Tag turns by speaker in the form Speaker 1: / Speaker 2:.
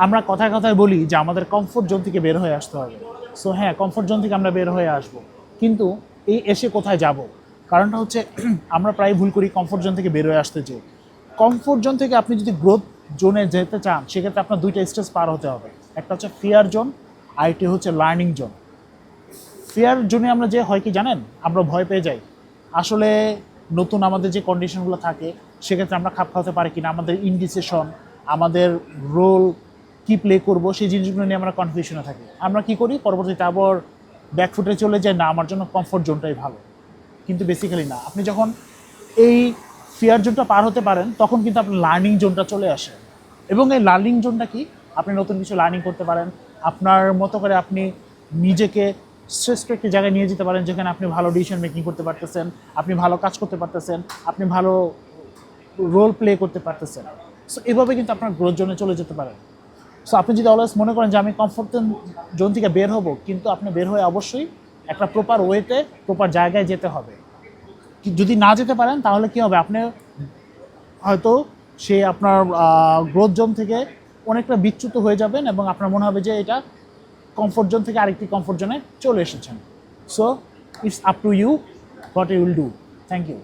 Speaker 1: আমরা কথায় কথায় বলি যে আমাদের কমফোর্ট জোন থেকে বের হয়ে আসতে হবে। সো হ্যাঁ, কমফোর্ট জোন থেকে আমরা বের হয়ে আসব, কিন্তু এই এসে কোথায় যাব? কারণটা হচ্ছে আমরা প্রায় ভুল করি কমফোর্ট জোন থেকে বের হয়ে আসতে চেয়ে। কমফোর্ট জোন থেকে আপনি যদি গ্রোথ জোনে যেতে চান, সেক্ষেত্রে আপনার দুইটা স্টেজ পার হতে হবে। একটা হচ্ছে ফিয়ার জোন, আরেকটি হচ্ছে লার্নিং জোন। ফিয়ার জোনে আমরা যে হয় কি জানেন, আমরা ভয় পেয়ে যাই আসলে নতুন আমাদের যে কন্ডিশনগুলো থাকে সেক্ষেত্রে আমরা খাপ খাওয়াতে পারি কিনা, আমাদের ইনডিসিশন, আমাদের রোল কি প্লে করব, সেই জিনিসগুলো নিয়ে আমরা কনফিউশনে থাকি। আমরা কি করি, পরবর্তীতে আবার ব্যাকফুটে চলে যাই, না আমার জন্য কমফোর্ট জোনটাই ভালো। কিন্তু বেসিক্যালি না, আপনি যখন এই ফিয়ার জোনটা পার হতে পারেন তখন কিন্তু আপনার লার্নিং জোনটা চলে আসে। এবং এই লার্নিং জোনটা কি, আপনি নতুন কিছু লার্নিং করতে পারেন, আপনার মতো করে আপনি নিজেকে শ্রেষ্ঠ একটি জায়গায় নিয়ে যেতে পারেন, যেখানে আপনি ভালো ডিসিশন মেকিং করতে পারতেছেন, আপনি ভালো কাজ করতে পারতেছেন, আপনি ভালো রোল প্লে করতে পারতেছেন। সো এভাবে কিন্তু আপনার গ্রোথ জোনে চলে যেতে পারেন। সো আপনি যদি অলওয়েজ মনে করেন যে আমি কমফোর্ট জোন থেকে বের হব, কিন্তু আপনি বের হয়ে অবশ্যই একটা প্রপার ওয়েতে প্রপার জায়গায় যেতে হবে। যদি না যেতে পারেন তাহলে কি হবে, আপনি হয়তো সে আপনার গ্রোথ জোন থেকে অনেকটা বিচ্যুত হয়ে যাবেন এবং আপনার মনে হবে যে এটা কমফোর্ট জোন থেকে আরেকটি কমফোর্ট জোনে চলে এসেছেন। So it's up to you what you will do. Thank you.